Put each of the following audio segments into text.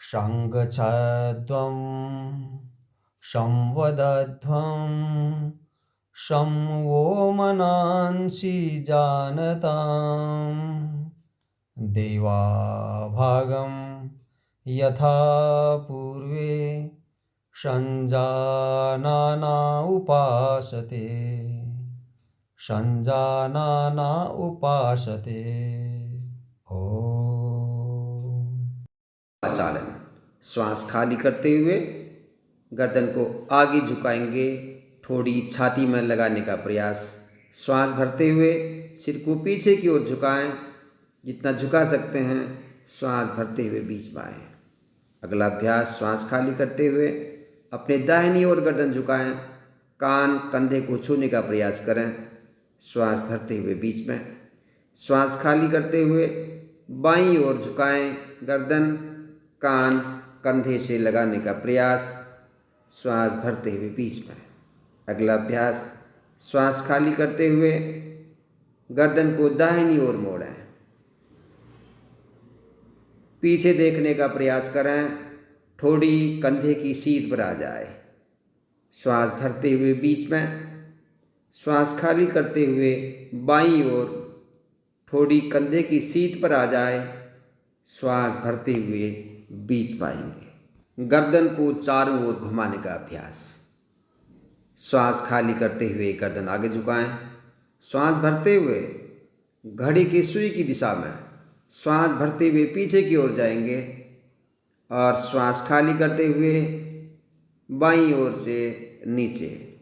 शङ्खचत्वं संवदध्वं शं वो मनांसि जानताम् देवाभागं यथा पूर्वे सञ्जानाना उपासते सञ्जानाना उपासते। चालन। श्वास खाली करते हुए गर्दन को आगे झुकाएंगे, थोड़ी छाती में लगाने का प्रयास। श्वास भरते हुए सिर को पीछे की ओर झुकाएं, जितना झुका सकते हैं। श्वास भरते हुए बीच में आए। अगला अभ्यास, श्वास खाली करते हुए अपने दाहिनी ओर गर्दन झुकाएं, कान कंधे को छूने का प्रयास करें। श्वास भरते हुए बीच में। श्वास खाली करते हुए बाईं ओर झुकाएं, गर्दन कान कंधे से लगाने का प्रयास। श्वास भरते हुए बीच में। अगला अभ्यास, श्वास खाली करते हुए गर्दन को दाहिनी ओर मोड़ें, पीछे देखने का प्रयास करें, थोड़ी कंधे की सीध पर आ जाए। श्वास भरते हुए बीच में। श्वास खाली करते हुए बाईं ओर, थोड़ी कंधे की सीध पर आ जाए। श्वास भरते हुए बीच पाएंगे। गर्दन को चारों ओर घुमाने का अभ्यास। श्वास खाली करते हुए गर्दन आगे झुकाएं। श्वास भरते हुए घड़ी की सुई की दिशा में श्वास भरते हुए पीछे की ओर जाएंगे और श्वास खाली करते हुए बाईं ओर से नीचे।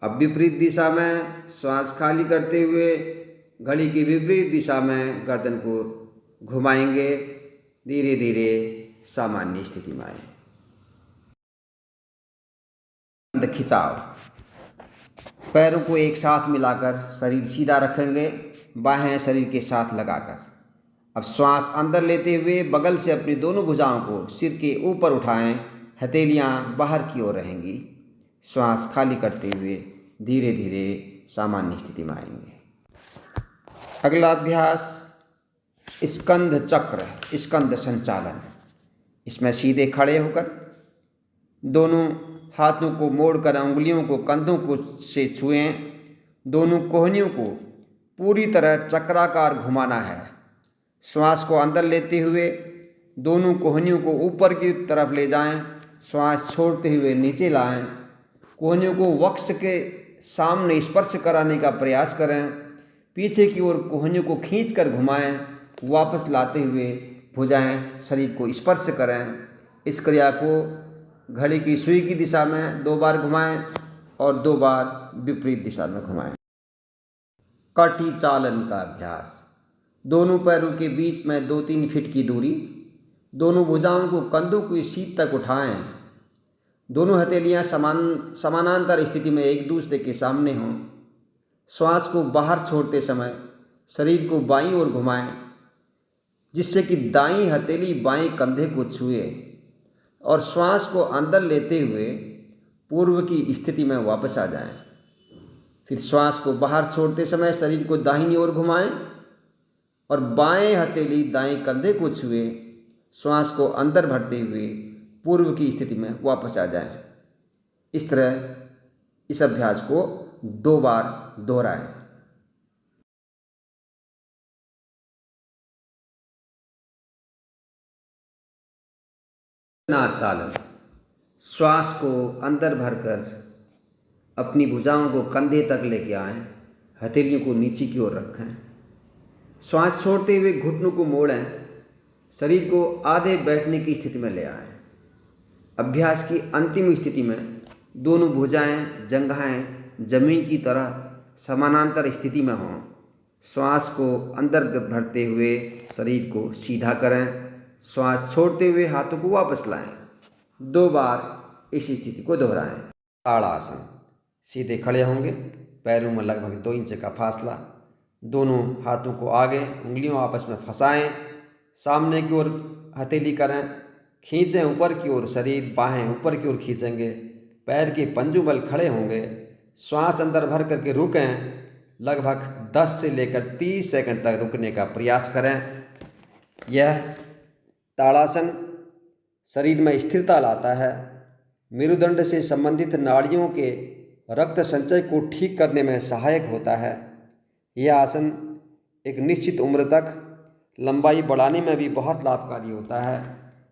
अब विपरीत दिशा में श्वास खाली करते हुए घड़ी की विपरीत दिशा में गर्दन को घुमाएंगे, धीरे धीरे सामान्य स्थिति में आए। खिंचाव। पैरों को एक साथ मिलाकर शरीर सीधा रखेंगे, बाहें शरीर के साथ लगाकर। अब श्वास अंदर लेते हुए बगल से अपनी दोनों भुजाओं को सिर के ऊपर उठाएं, हथेलियां बाहर की ओर रहेंगी। श्वास खाली करते हुए धीरे धीरे सामान्य स्थिति में आएंगे। अगला अभ्यास, स्कंध चक्र, स्कंध संचालन। इसमें सीधे खड़े होकर दोनों हाथों को मोड़कर उंगलियों को कंधों को से छुएं। दोनों कोहनियों को पूरी तरह चक्राकार घुमाना है। श्वास को अंदर लेते हुए दोनों कोहनियों को ऊपर की तरफ ले जाएं। श्वास छोड़ते हुए नीचे लाएं। कोहनियों को वक्ष के सामने स्पर्श कराने का प्रयास करें। पीछे की ओर कोहनियों को खींचकर घुमाएं। वापस लाते हुए भुजाएं शरीर को स्पर्श करें। इस क्रिया को घड़ी की सुई की दिशा में 2 बार घुमाएं और 2 बार विपरीत दिशा में घुमाएं। कटी चालन का अभ्यास। दोनों पैरों के बीच में 2-3 फीट की दूरी। दोनों भुजाओं को कंधों की सीध तक उठाएं। दोनों हथेलियां समानांतर स्थिति में एक दूसरे के सामने हों। श्वास को बाहर छोड़ते समय शरीर को बाईं ओर घुमाएं, जिससे कि दाईं हथेली बाएं कंधे को छुए, और श्वास को अंदर लेते हुए पूर्व की स्थिति में वापस आ जाएं। फिर श्वास को बाहर छोड़ते समय शरीर को दाहिनी ओर घुमाएं और बाएं हथेली दाएं कंधे को छुए, श्वास को अंदर भरते हुए पूर्व की स्थिति में वापस आ जाएं। इस तरह इस अभ्यास को 2 बार दोहराएं। चालन। श्वास को अंदर भरकर अपनी भुजाओं को कंधे तक लेके आएं, हथेलियों को नीचे की ओर रखें। श्वास छोड़ते हुए घुटनों को मोड़ें, शरीर को आधे बैठने की स्थिति में ले आएं। अभ्यास की अंतिम स्थिति में दोनों भुजाएं, जंघाएं जमीन की तरह समानांतर स्थिति में हों। श्वास को अंदर भरते हुए शरीर को सीधा करें। श्वास छोड़ते हुए हाथों को वापस लाएं। 2 बार इस स्थिति को दोहराएं। ताड़ासन। सीधे खड़े होंगे, पैरों में लगभग 2 इंच का फासला। दोनों हाथों को आगे, उंगलियों आपस में फंसाएं। सामने की ओर हथेली करें, खींचें ऊपर की ओर शरीर, बाहें ऊपर की ओर खींचेंगे। पैर के पंजू बल खड़े होंगे। श्वास अंदर भर करके रुकें। लगभग 10 से लेकर 30 सेकंड तक रुकने का प्रयास करें। यह ताड़ासन शरीर में स्थिरता लाता है। मेरुदंड से संबंधित नाड़ियों के रक्त संचय को ठीक करने में सहायक होता है। यह आसन एक निश्चित उम्र तक लंबाई बढ़ाने में भी बहुत लाभकारी होता है।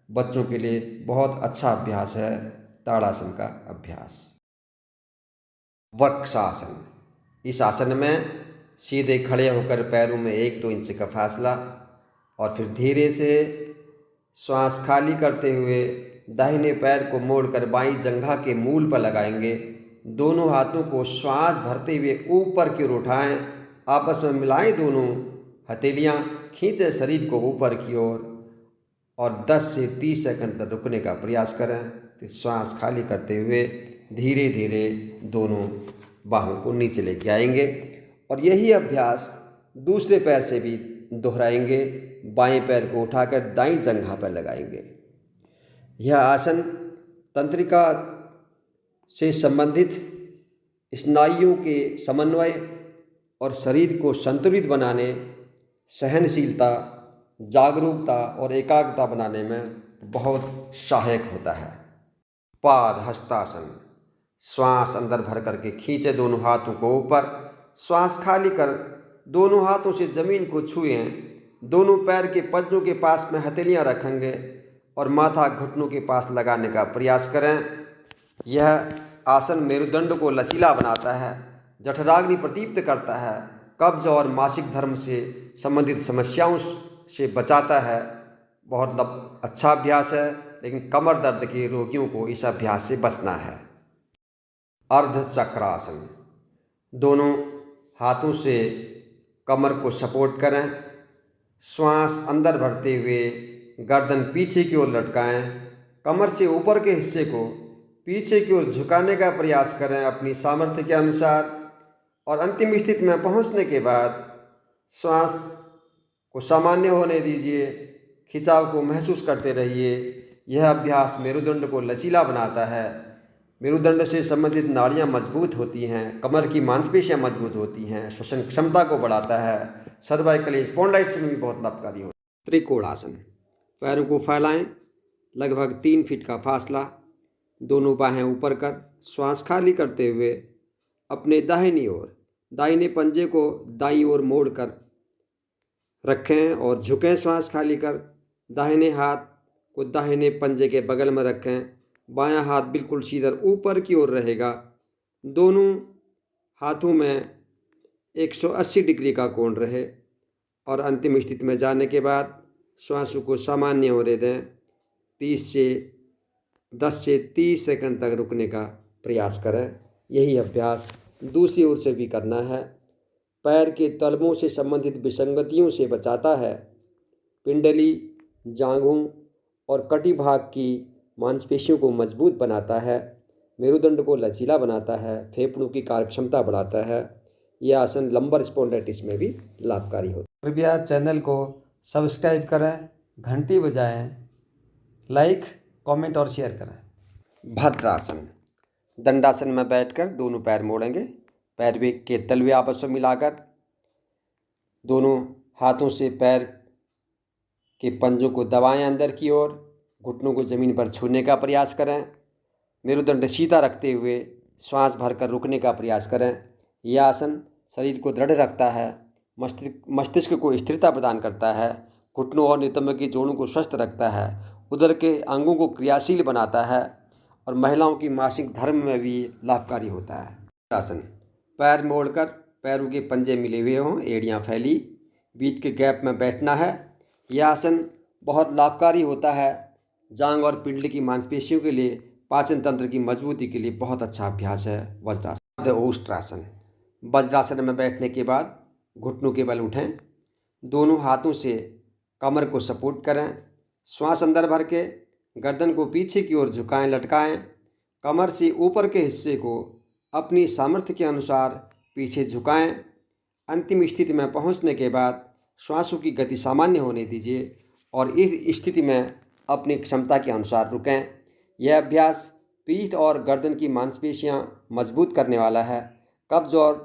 बच्चों के लिए बहुत अच्छा अभ्यास है ताड़ासन का अभ्यास। वृक्षासन। इस आसन में सीधे खड़े होकर पैरों में 1-2 इंच का फासला और फिर धीरे से श्वास खाली करते हुए दाहिने पैर को मोड़कर बाईं जंघा के मूल पर लगाएंगे। दोनों हाथों को श्वास भरते हुए ऊपर की ओर उठाएं, आपस में मिलाएं दोनों हथेलियां, खींचें शरीर को ऊपर की ओर और 10 से 30 सेकंड तक रुकने का प्रयास करें। फिर श्वास खाली करते हुए धीरे धीरे दोनों बाहों को नीचे लेके आएंगे और यही अभ्यास दूसरे पैर से भी दोहराएंगे। बाएं पैर को उठाकर दाईं जंघा पर लगाएंगे। यह आसन तंत्रिका से संबंधित स्नायुओं के समन्वय और शरीर को संतुलित बनाने, सहनशीलता, जागरूकता और एकाग्रता बनाने में बहुत सहायक होता है। पाद हस्तासन। श्वास अंदर भर करके खींचे दोनों हाथों को ऊपर, श्वास खाली कर दोनों हाथों से ज़मीन को छुएं। दोनों पैर के पंजों के पास में हथेलियां रखेंगे और माथा घुटनों के पास लगाने का प्रयास करें। यह आसन मेरुदंड को लचीला बनाता है, जठराग्नि प्रदीप्त करता है, कब्ज और मासिक धर्म से संबंधित समस्याओं से बचाता है। बहुत अच्छा अभ्यास है, लेकिन कमर दर्द के रोगियों को इस अभ्यास से बचना है। अर्धचक्रासन। दोनों हाथों से कमर को सपोर्ट करें, श्वास अंदर भरते हुए गर्दन पीछे की ओर लटकाएं, कमर से ऊपर के हिस्से को पीछे की ओर झुकाने का प्रयास करें अपनी सामर्थ्य के अनुसार और अंतिम स्थिति में पहुंचने के बाद श्वास को सामान्य होने दीजिए, खिंचाव को महसूस करते रहिए। यह अभ्यास मेरुदंड को लचीला बनाता है। मेरुदंड से संबंधित नाड़ियाँ मजबूत होती हैं, कमर की मांसपेशियाँ मजबूत होती हैं, श्वसन क्षमता को बढ़ाता है, सर्वाइकल स्पॉन्डिलाइटिस में भी बहुत लाभकारी होता है। त्रिकोणासन। पैरों को फैलाएं, लगभग 3 फीट का फासला, दोनों बाहें ऊपर कर श्वास खाली करते हुए अपने दाहिनी ओर दाहिने पंजे को दाईं ओर मोड़ कर रखें और झुकें। श्वास खाली कर दाहिने हाथ को दाहिने पंजे के बगल में रखें, बायां हाथ बिल्कुल सीधा ऊपर की ओर रहेगा। दोनों हाथों में 180 डिग्री का कोण रहे और अंतिम स्थिति में जाने के बाद श्वास को सामान्य होने दें। 10 से 30 सेकंड तक रुकने का प्रयास करें। यही अभ्यास दूसरी ओर से भी करना है। पैर के तलवों से संबंधित विसंगतियों से बचाता है, पिंडली, जांघों और कटी भाग की मांसपेशियों को मजबूत बनाता है, मेरुदंड को लचीला बनाता है, फेफड़ों की कार्यक्षमता बढ़ाता है। यह आसन लंबर स्पॉन्डिलाइटिस में भी लाभकारी होता है। कृपया चैनल को सब्सक्राइब करें, घंटी बजाएं, लाइक, कमेंट और शेयर करें। भद्रासन। दंडासन में बैठकर दोनों पैर मोड़ेंगे, पैर के तलवे आपस में मिलाकर दोनों हाथों से पैर के पंजों को दबाएं अंदर की ओर, घुटनों को ज़मीन पर छूने का प्रयास करें। मेरुदंड सीधा रखते हुए श्वास भरकर रुकने का प्रयास करें। यह आसन शरीर को दृढ़ रखता है, मस्तिष्क को स्थिरता प्रदान करता है, घुटनों और नितंब के जोड़ों को स्वस्थ रखता है, उदर के अंगों को क्रियाशील बनाता है और महिलाओं की मासिक धर्म में भी लाभकारी होता है। आसन। पैर मोड़कर पैरों के पंजे मिले हुए हों, एड़ियाँ फैली, बीच के गैप में बैठना है। यह आसन बहुत लाभकारी होता है। जांग और पिंडली की मांसपेशियों के लिए, पाचन तंत्र की मजबूती के लिए बहुत अच्छा अभ्यास है वज्रासन। ओष्ट्रासन। वज्रासन में बैठने के बाद घुटनों के बल उठें, दोनों हाथों से कमर को सपोर्ट करें, श्वास अंदर भर के गर्दन को पीछे की ओर झुकाएं, लटकाएं, कमर से ऊपर के हिस्से को अपनी सामर्थ्य के अनुसार पीछे झुकाएं। अंतिम स्थिति में पहुंचने के बाद श्वासों की गति सामान्य होने दीजिए और इस स्थिति में अपनी क्षमता के अनुसार रुकें। यह अभ्यास पीठ और गर्दन की मांसपेशियां मजबूत करने वाला है, कब्ज और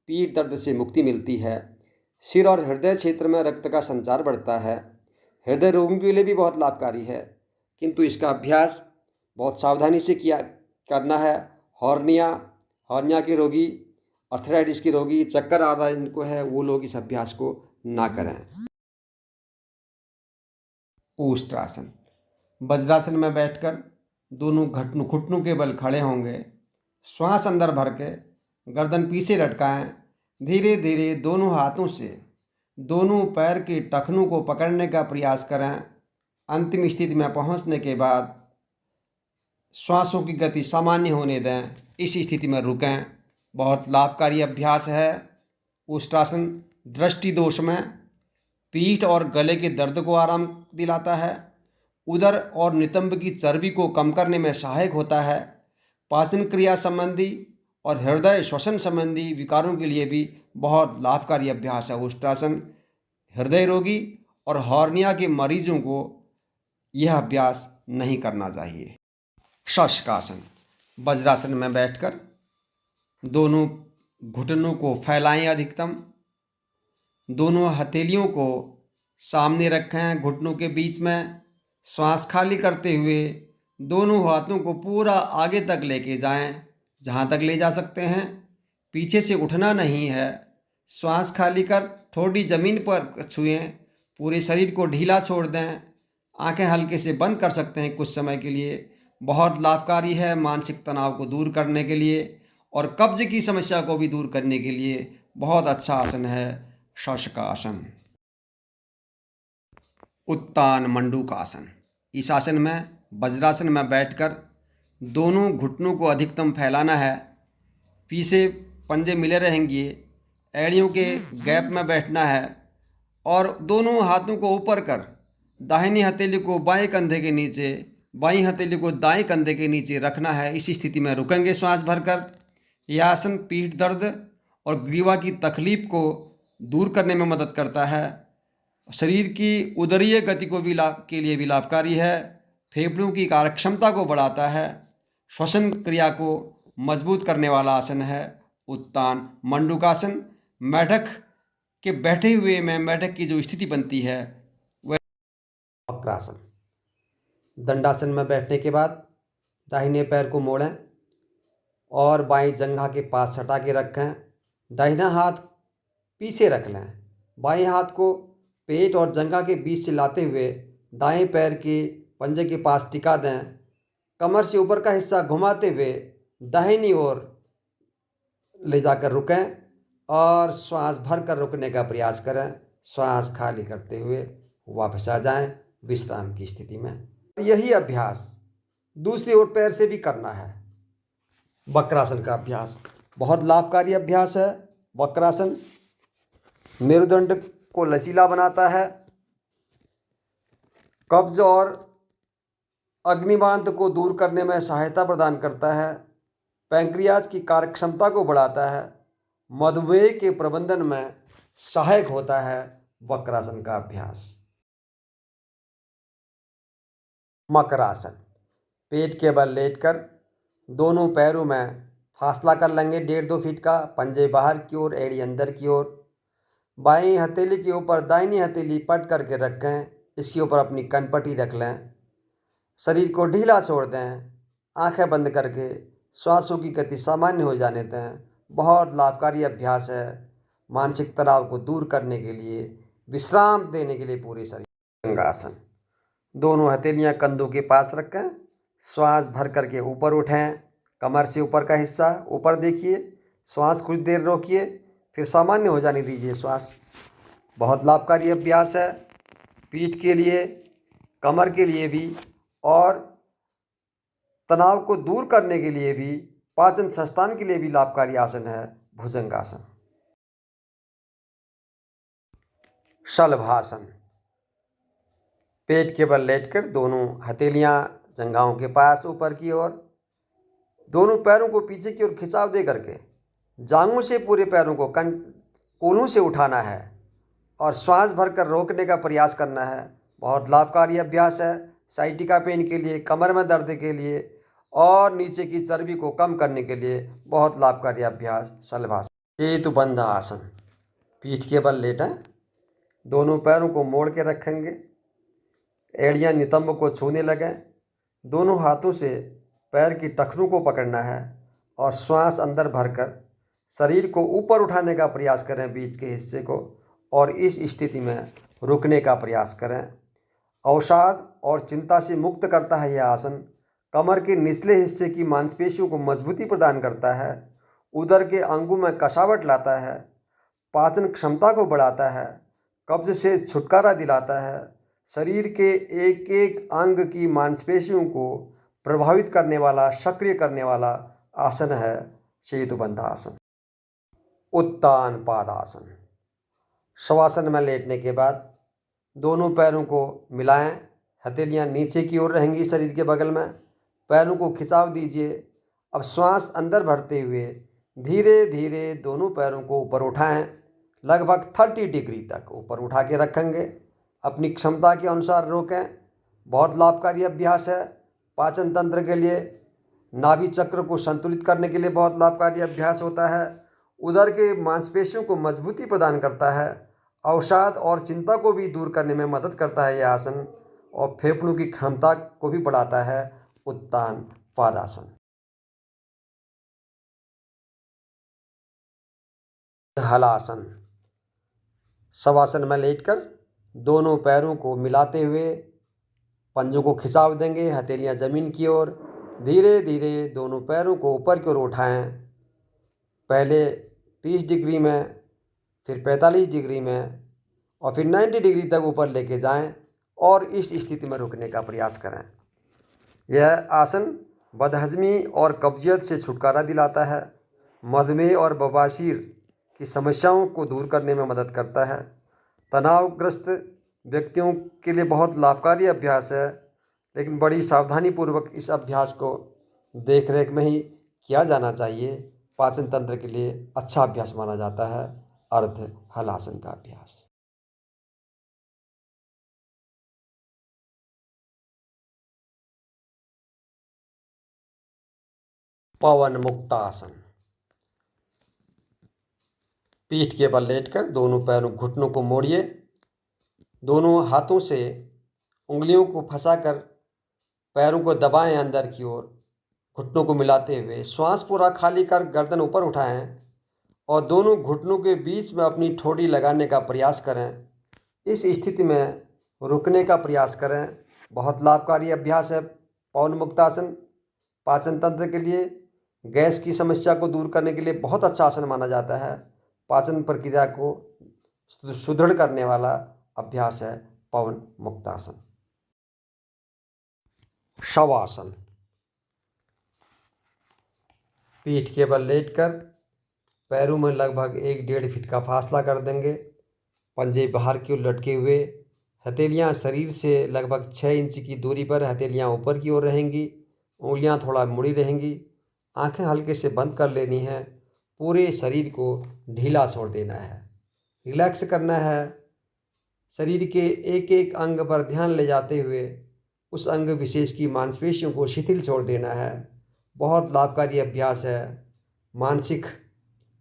पीठ दर्द से मुक्ति मिलती है, सिर और हृदय क्षेत्र में रक्त का संचार बढ़ता है, हृदय रोगों के लिए भी बहुत लाभकारी है, किंतु इसका अभ्यास बहुत सावधानी से करना है। हॉर्निया के रोगी, अर्थराइटिस के रोगी, चक्कर आ रहा है इनको है, वो लोग इस अभ्यास को ना करें। ऊष्ट्रासन। वज्रासन में बैठकर दोनों घुटनों के बल खड़े होंगे। श्वास अंदर भर के गर्दन पीछे लटकाएं। धीरे धीरे दोनों हाथों से दोनों पैर के टखनों को पकड़ने का प्रयास करें। अंतिम स्थिति में पहुंचने के बाद श्वासों की गति सामान्य होने दें। इस स्थिति में रुकें। बहुत लाभकारी अभ्यास है। ऊष्ट्रासन दृष्टि दोष में पीठ और गले के दर्द को आराम दिलाता है। उदर और नितंब की चर्बी को कम करने में सहायक होता है। पाचन क्रिया संबंधी और हृदय श्वसन संबंधी विकारों के लिए भी बहुत लाभकारी अभ्यास है ऊष्ट्रासन। हृदय रोगी और हॉर्निया के मरीजों को यह अभ्यास नहीं करना चाहिए। शशकासन। वज्रासन में बैठकर दोनों घुटनों को फैलाएं अधिकतम। दोनों हथेलियों को सामने रखें घुटनों के बीच में। श्वास खाली करते हुए दोनों हाथों को पूरा आगे तक लेके जाएं, जहां तक ले जा सकते हैं। पीछे से उठना नहीं है। श्वास खाली कर ठोड़ी जमीन पर छुएं। पूरे शरीर को ढीला छोड़ दें। आंखें हल्के से बंद कर सकते हैं कुछ समय के लिए। बहुत लाभकारी है मानसिक तनाव को दूर करने के लिए और कब्ज की समस्या को भी दूर करने के लिए बहुत अच्छा आसन है शशकासन। उत्तान मंडूकासन। इस आसन में वज्रासन में बैठकर दोनों घुटनों को अधिकतम फैलाना है। पीछे पंजे मिले रहेंगे। एड़ियों के गैप में बैठना है और दोनों हाथों को ऊपर कर दाहिनी हथेली को बाएं कंधे के नीचे, बाईं हथेली को दाएं कंधे के नीचे रखना है। इस स्थिति में रुकेंगे श्वास भरकर। यह आसन पीठ दर्द और ग्रीवा की तकलीफ को दूर करने में मदद करता है। शरीर की उदरीय गति को भी के लिए भी लाभकारी है। फेफड़ों की कार्यक्षमता को बढ़ाता है। श्वसन क्रिया को मजबूत करने वाला आसन है उत्तान मंडूकासन। मेढक के बैठे हुए में मेढक की जो स्थिति बनती है वह वक्रासन। दंडासन में बैठने के बाद दाहिने पैर को मोड़ें और बाईं जंघा के पास सटा के रखें। दाहिना हाथ पीछे रख लें। बाएं हाथ को पेट और जंघा के बीच से लाते हुए दाएं पैर के पंजे के पास टिका दें। कमर से ऊपर का हिस्सा घुमाते हुए दाहिनी ओर ले जाकर रुकें और श्वास भर कर रुकने का प्रयास करें। श्वास खाली करते हुए वापस आ जाएं विश्राम की स्थिति में। यही अभ्यास दूसरी ओर पैर से भी करना है। वक्रासन का अभ्यास बहुत लाभकारी अभ्यास है। वक्रासन मेरुदंड को लचीला बनाता है। कब्ज और अग्निबांध को दूर करने में सहायता प्रदान करता है। पैंक्रियाज की कार्यक्षमता को बढ़ाता है। मधुमेह के प्रबंधन में सहायक होता है वक्रासन का अभ्यास। मकरासन। पेट के बल लेटकर दोनों पैरों में फासला कर लेंगे 1.5-2 फीट का। पंजे बाहर की ओर, एड़ी अंदर की ओर। बाईं हथेली के ऊपर दाहिनी हथेली पट करके रखें। इसके ऊपर अपनी कनपट्टी रख लें। शरीर को ढीला छोड़ दें। आंखें बंद करके श्वासों की गति सामान्य हो जाने दें। बहुत लाभकारी अभ्यास है मानसिक तनाव को दूर करने के लिए, विश्राम देने के लिए पूरे शरीर। भुजंगासन। दोनों हथेलियां कंधों के पास रखें। श्वास भर करके ऊपर उठें। कमर से ऊपर का हिस्सा ऊपर देखिए। श्वास कुछ देर रोकिए, फिर सामान्य हो जाने दीजिए श्वास। बहुत लाभकारी अभ्यास है पीठ के लिए, कमर के लिए भी और तनाव को दूर करने के लिए भी, पाचन संस्थान के लिए भी लाभकारी आसन है भुजंगासन। शलभासन। पेट के बल लेटकर दोनों हथेलियां जंघाओं के पास ऊपर की ओर, दोनों पैरों को पीछे की ओर खिंचाव दे करके जांघों से पूरे पैरों को कोलों से उठाना है और श्वास भरकर रोकने का प्रयास करना है। बहुत लाभकारी अभ्यास है साइटिका पेन के लिए, कमर में दर्द के लिए और नीचे की चर्बी को कम करने के लिए बहुत लाभकारी अभ्यास शलभासन। सेतुबंध आसन। पीठ के बल लेटें। दोनों पैरों को मोड़ के रखेंगे। एड़ियां नितंब को छूने लगें। दोनों हाथों से पैर की टखनों को पकड़ना है और श्वास अंदर भरकर शरीर को ऊपर उठाने का प्रयास करें बीच के हिस्से को, और इस स्थिति में रुकने का प्रयास करें। अवसाद और चिंता से मुक्त करता है यह आसन। कमर के निचले हिस्से की मांसपेशियों को मजबूती प्रदान करता है, उदर के अंगों में कसावट लाता है, पाचन क्षमता को बढ़ाता है, कब्ज से छुटकारा दिलाता है। शरीर के एक एक अंग की मांसपेशियों को प्रभावित करने वाला, सक्रिय करने वाला आसन है सेतुबंध आसन। उत्तान पादासन। शवासन में लेटने के बाद दोनों पैरों को मिलाएं, हथेलियां नीचे की ओर रहेंगी शरीर के बगल में, पैरों को खिंचाव दीजिए। अब श्वास अंदर भरते हुए धीरे धीरे दोनों पैरों को ऊपर उठाएं, लगभग 30 डिग्री तक ऊपर उठा के रखेंगे। अपनी क्षमता के अनुसार रोकें। बहुत लाभकारी अभ्यास है पाचन तंत्र के लिए, नाभि चक्र को संतुलित करने के लिए बहुत लाभकारी अभ्यास होता है, उदर के मांसपेशियों को मजबूती प्रदान करता है, अवसाद और चिंता को भी दूर करने में मदद करता है यह आसन, और फेफड़ों की क्षमता को भी बढ़ाता है उत्तान पादासन। हलासन। शवासन में लेटकर दोनों पैरों को मिलाते हुए पंजों को खिंचाव देंगे, हथेलियां जमीन की ओर। धीरे धीरे दोनों पैरों को ऊपर की ओर उठाएं, पहले 30 डिग्री में, फिर 45 डिग्री में, और फिर 90 डिग्री तक ऊपर लेके जाएं और इस स्थिति में रुकने का प्रयास करें। यह आसन बदहजमी और कब्जियत से छुटकारा दिलाता है, मधुमेह और बवासीर की समस्याओं को दूर करने में मदद करता है। तनावग्रस्त व्यक्तियों के लिए बहुत लाभकारी अभ्यास है, लेकिन बड़ी सावधानी पूर्वक इस अभ्यास को देख रेख में ही किया जाना चाहिए। पाचन तंत्र के लिए अच्छा अभ्यास माना जाता है अर्ध हलासन का अभ्यास। पवन मुक्तासन। पीठ के बल लेटकर दोनों पैरों घुटनों को मोड़िए, दोनों हाथों से उंगलियों को फंसाकर पैरों को दबाएं अंदर की ओर, घुटनों को मिलाते हुए श्वास पूरा खाली कर गर्दन ऊपर उठाएं और दोनों घुटनों के बीच में अपनी ठोड़ी लगाने का प्रयास करें। इस स्थिति में रुकने का प्रयास करें। बहुत लाभकारी अभ्यास है पवन मुक्तासन। पाचन तंत्र के लिए, गैस की समस्या को दूर करने के लिए बहुत अच्छा आसन माना जाता है। पाचन प्रक्रिया को सुदृढ़ करने वाला अभ्यास है पवन मुक्तासन। शवासन। पीठ के बल लेटकर पैरों में लगभग 1-1.5 फीट का फासला कर देंगे, पंजे बाहर की ओर लटके हुए, हथेलियां शरीर से लगभग 6 इंच की दूरी पर हथेलियां ऊपर की ओर रहेंगी, उंगलियां थोड़ा मुड़ी रहेंगी, आंखें हल्के से बंद कर लेनी है, पूरे शरीर को ढीला छोड़ देना है, रिलैक्स करना है। शरीर के एक एक अंग पर ध्यान ले जाते हुए उस अंग विशेष की मांसपेशियों को शिथिल छोड़ देना है। बहुत लाभकारी अभ्यास है मानसिक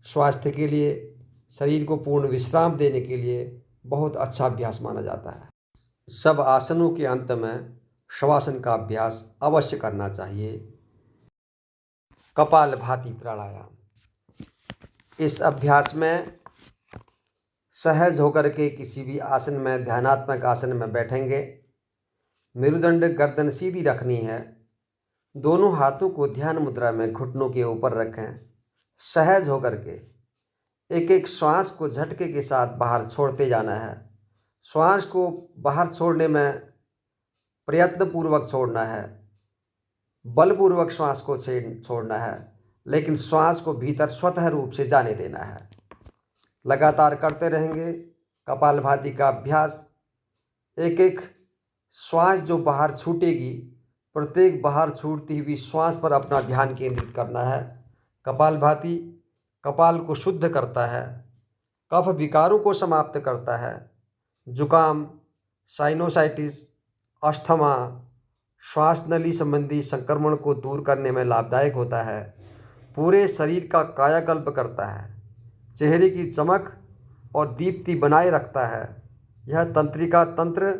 स्वास्थ्य के लिए, शरीर को पूर्ण विश्राम देने के लिए बहुत अच्छा अभ्यास माना जाता है। सब आसनों के अंत में शवासन का अभ्यास अवश्य करना चाहिए। कपालभाति प्राणायाम। इस अभ्यास में सहज होकर के किसी भी आसन में, ध्यानात्मक आसन में बैठेंगे। मेरुदंड गर्दन सीधी रखनी है, दोनों हाथों को ध्यान मुद्रा में घुटनों के ऊपर रखें। सहज होकर के एक एक श्वास को झटके के साथ बाहर छोड़ते जाना है। श्वास को बाहर छोड़ने में प्रयत्नपूर्वक छोड़ना है, बलपूर्वक श्वास को छोड़ना है, लेकिन श्वास को भीतर स्वतः रूप से जाने देना है। लगातार करते रहेंगे कपालभाति का अभ्यास। एक एक श्वास जो बाहर छूटेगी, प्रत्येक बाहर छूटती हुई श्वास पर अपना ध्यान केंद्रित करना है। कपालभाति कपाल को शुद्ध करता है, कफ विकारों को समाप्त करता है, जुकाम, साइनोसाइटिस, अस्थमा, श्वास नली संबंधी संक्रमण को दूर करने में लाभदायक होता है, पूरे शरीर का कायाकल्प करता है, चेहरे की चमक और दीप्ति बनाए रखता है। यह तंत्रिका तंत्र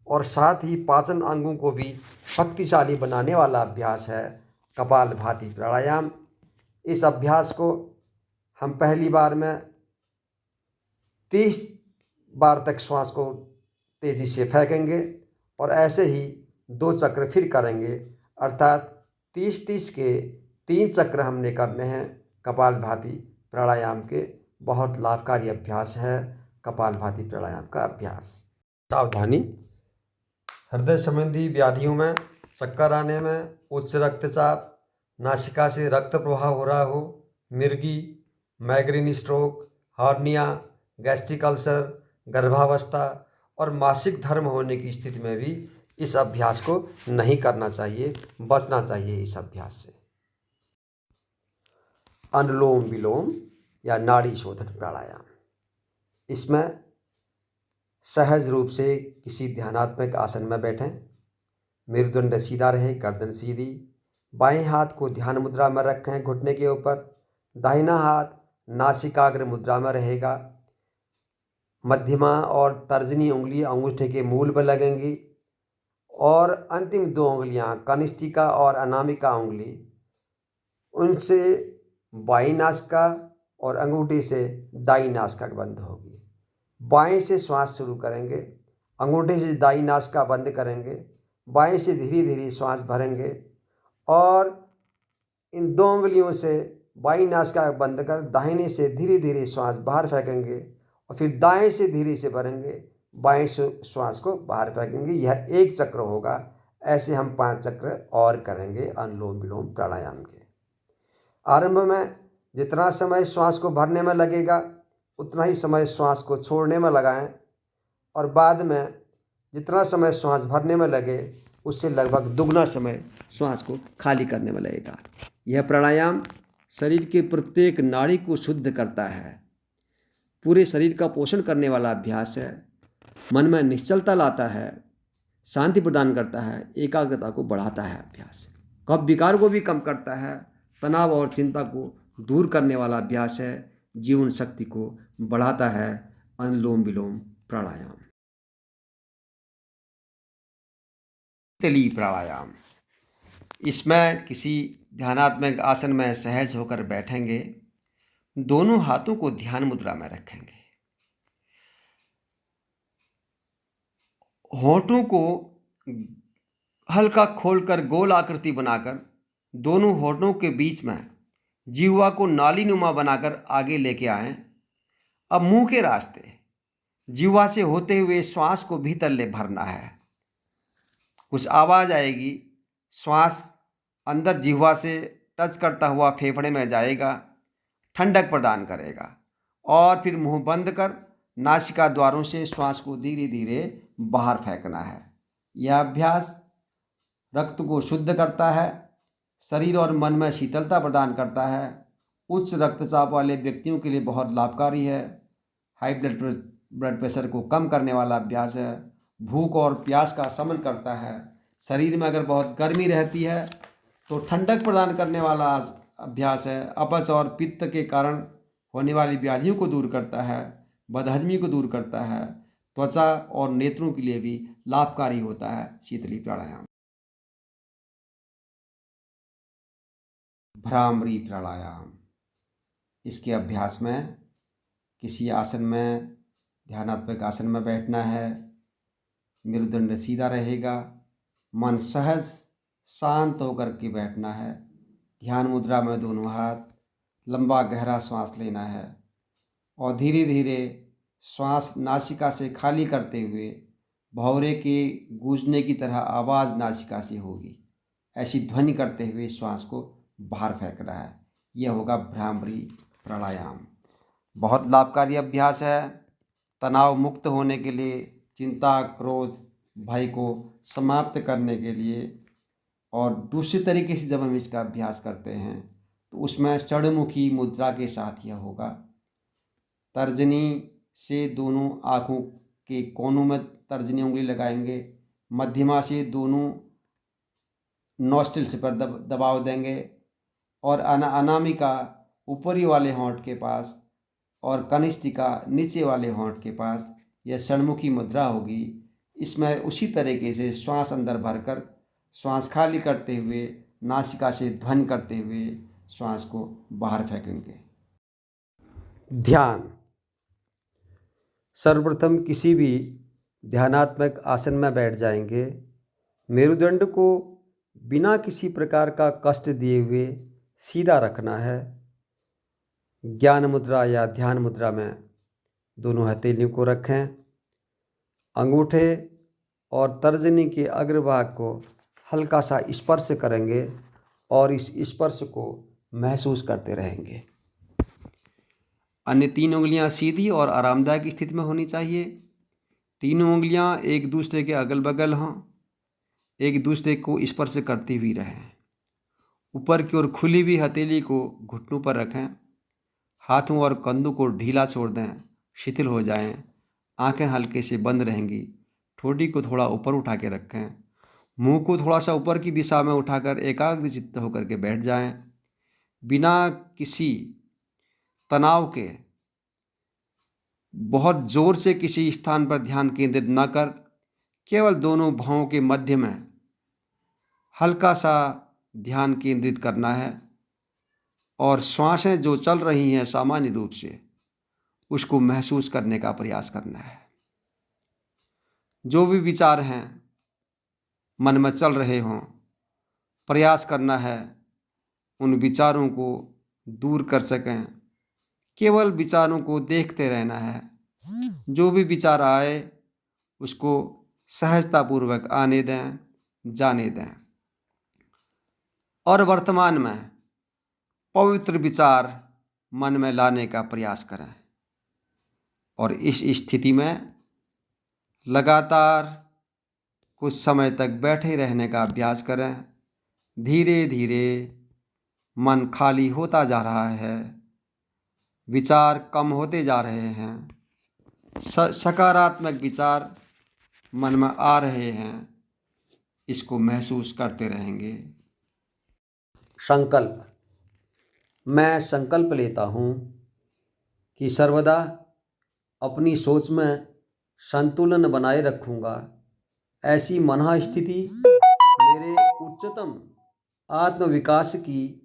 और साथ ही पाचन अंगों को भी शक्तिशाली बनाने वाला अभ्यास है कपालभाति प्राणायाम। इस अभ्यास को हम पहली बार में 30 बार तक श्वास को तेज़ी से फेंकेंगे और ऐसे ही 2 चक्र फिर करेंगे, अर्थात 30-30 के 3 चक्र हमने करने हैं कपालभाति प्राणायाम के। बहुत लाभकारी अभ्यास है कपालभाति प्राणायाम का अभ्यास। सावधानी, हृदय संबंधी व्याधियों में, चक्कर आने में, उच्च रक्तचाप, नासिका से रक्त प्रवाह हो रहा हो, मिर्गी, migraine, stroke, hernia, gastric ulcer, गर्भावस्था और मासिक धर्म होने की स्थिति में भी इस अभ्यास को नहीं करना चाहिए, बचना चाहिए इस अभ्यास से। अनुलोम विलोम या नाड़ी शोधन प्राणायाम, इसमें सहज रूप से किसी ध्यानात्मक आसन में बैठें, मेरुदंड सीधा रहे, गर्दन सीधी, बाएं हाथ को ध्यान मुद्रा में रखें घुटने के ऊपर, दाहिना हाथ नासिकाग्र मुद्रा में रहेगा, मध्यमा और तर्जनी उंगली अंगूठे के मूल पर लगेंगी और अंतिम 2 उंगलियां कनिष्ठिका और अनामिका उंगली उनसे बाई नासिका और अंगूठे से दाई नासिका बंद होगी। बाएं से श्वास शुरू करेंगे, अंगूठे से दाई नासिका बंद करेंगे, बाएं से धीरे धीरे श्वास भरेंगे और इन 2 उंगलियों से बाई नासिका बंद कर दाहिने से धीरे धीरे श्वास बाहर फेंकेंगे और फिर दाएं से धीरे से भरेंगे, बाएं से श्वास को बाहर फेंकेंगे। यह 1 चक्र होगा। ऐसे हम 5 चक्र और करेंगे अनुलोम विलोम प्राणायाम के। आरंभ में जितना समय श्वास को भरने में लगेगा उतना ही समय श्वास को छोड़ने में लगाएं और बाद में जितना समय श्वास भरने में लगे उससे लगभग दुगना समय श्वास को खाली करने में लगेगा। यह प्राणायाम शरीर के प्रत्येक नाड़ी को शुद्ध करता है, पूरे शरीर का पोषण करने वाला अभ्यास है, मन में निश्चलता लाता है, शांति प्रदान करता है, एकाग्रता को बढ़ाता है अभ्यास, कफ विकार को भी कम करता है, तनाव और चिंता को दूर करने वाला अभ्यास है, जीवन शक्ति को बढ़ाता है अनुलोम विलोम प्राणायाम। शीतली प्राणायाम, इसमें किसी ध्यानात्मक आसन में सहज होकर बैठेंगे, दोनों हाथों को ध्यान मुद्रा में रखेंगे, होठों को हल्का खोलकर गोल आकृति बनाकर दोनों होठों के बीच में जिह्वा को नालीनुमा बनाकर आगे लेके आएं। अब मुंह के रास्ते जिह्वा से होते हुए श्वास को भीतर ले भरना है। कुछ आवाज़ आएगी, श्वास अंदर जिह्वा से टच करता हुआ फेफड़े में जाएगा, ठंडक प्रदान करेगा और फिर मुंह बंद कर नासिका द्वारों से श्वास को धीरे धीरे बाहर फेंकना है। यह अभ्यास रक्त को शुद्ध करता है, शरीर और मन में शीतलता प्रदान करता है, उच्च रक्तचाप वाले व्यक्तियों के लिए बहुत लाभकारी है, हाई ब्लड प्रेशर को कम करने वाला अभ्यास है, भूख और प्यास का शमन करता है, शरीर में अगर बहुत गर्मी रहती है तो ठंडक प्रदान करने वाला अभ्यास है, अपच और पित्त के कारण होने वाली व्याधियों को दूर करता है, बदहजमी को दूर करता है, त्वचा और नेत्रों के लिए भी लाभकारी होता है शीतली प्राणायाम। भ्रामरी प्राणायाम, इसके अभ्यास में किसी आसन में ध्यानात्मक आसन में बैठना है, मेरुदंड सीधा रहेगा, मन सहज शांत होकर के बैठना है, ध्यान मुद्रा में दोनों हाथ, लंबा गहरा श्वास लेना है और धीरे धीरे श्वास नासिका से खाली करते हुए भौरे के गूंजने की तरह आवाज़ नासिका से होगी, ऐसी ध्वनि करते हुए श्वास को बाहर फेंकना है। यह होगा भ्रामरी प्राणायाम। बहुत लाभकारी अभ्यास है तनाव मुक्त होने के लिए, चिंता, क्रोध, भय को समाप्त करने के लिए। और दूसरे तरीके से जब हम इसका अभ्यास करते हैं तो उसमें षड्मुखी मुद्रा के साथ यह होगा। तर्जनी से दोनों आँखों के कोनों में तर्जनी उंगली लगाएंगे, मध्यमा से दोनों नॉस्ट्रिल्स पर दबाव देंगे और अनामिका ऊपरी वाले होंठ के पास और कनिष्ठिका नीचे वाले होंठ के पास। यह षड्मुखी मुद्रा होगी। इसमें उसी तरीके से श्वास अंदर भरकर श्वास खाली करते हुए नासिका से ध्वनि करते हुए श्वास को बाहर फेंकेंगे। ध्यान। सर्वप्रथम किसी भी ध्यानात्मक आसन में बैठ जाएंगे। मेरुदंड को बिना किसी प्रकार का कष्ट दिए हुए सीधा रखना है। ज्ञान मुद्रा या ध्यान मुद्रा में दोनों हथेलियों को रखें। अंगूठे और तर्जनी के अग्रभाग को हल्का सा स्पर्श करेंगे और इस स्पर्श को महसूस करते रहेंगे। अन्य 3 उंगलियां सीधी और आरामदायक स्थिति में होनी चाहिए। तीनों उंगलियां एक दूसरे के अगल बगल हों, एक दूसरे को स्पर्श करती हुई रहें। ऊपर की ओर खुली हुई हथेली को घुटनों पर रखें। हाथों और कंधों को ढीला छोड़ दें, शिथिल हो जाएं। आंखें हल्के से बंद रहेंगी। ठोड़ी को थोड़ा ऊपर उठा के रखें। मुंह को थोड़ा सा ऊपर की दिशा में उठाकर एकाग्र चित्त होकर के बैठ जाएं। बिना किसी तनाव के बहुत जोर से किसी स्थान पर ध्यान केंद्रित न कर केवल दोनों भौं के मध्य में हल्का सा ध्यान केंद्रित करना है और श्वासें जो चल रही हैं सामान्य रूप से उसको महसूस करने का प्रयास करना है। जो भी विचार हैं मन में चल रहे हों, प्रयास करना है उन विचारों को दूर कर सकें। केवल विचारों को देखते रहना है। जो भी विचार आए उसको सहजतापूर्वक आने दें, जाने दें और वर्तमान में पवित्र विचार मन में लाने का प्रयास करें। और इस स्थिति में लगातार कुछ समय तक बैठे रहने का अभ्यास करें। धीरे धीरे मन खाली होता जा रहा है, विचार कम होते जा रहे हैं, सकारात्मक विचार मन में आ रहे हैं। इसको महसूस करते रहेंगे। संकल्प। मैं संकल्प लेता हूँ कि सर्वदा अपनी सोच में संतुलन बनाए रखूँगा। ऐसी मनः स्थिति मेरे उच्चतम आत्मविकास की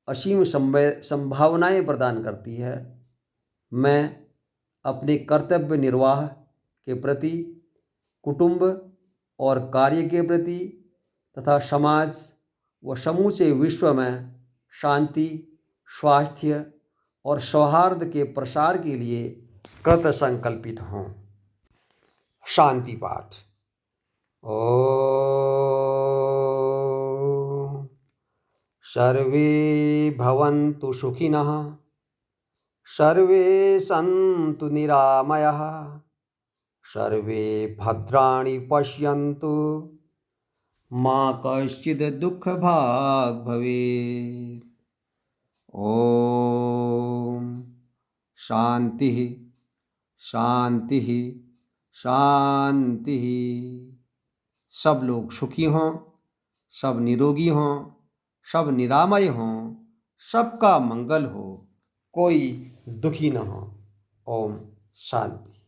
असीम संभावनाएं प्रदान करती है। मैं अपने कर्तव्य निर्वाह के प्रति, कुटुंब और कार्य के प्रति तथा समाज व समूचे विश्व में शांति, स्वास्थ्य और सौहार्द के प्रसार के लिए कृत संकल्पित हूँ। शांति पाठ। ओम सर्वे भवन्तु सुखिनः, सर्वे सन्तु निरामयाः, सर्वे भद्राणि पश्यन्तु, मा कश्चित् दुःखभाग् भवेत्। ओम शांति शांति शांति। सब लोग सुखी हों, सब निरोगी हों, सब निरामय हों, सबका मंगल हो, कोई दुखी न हो। ओम शांति।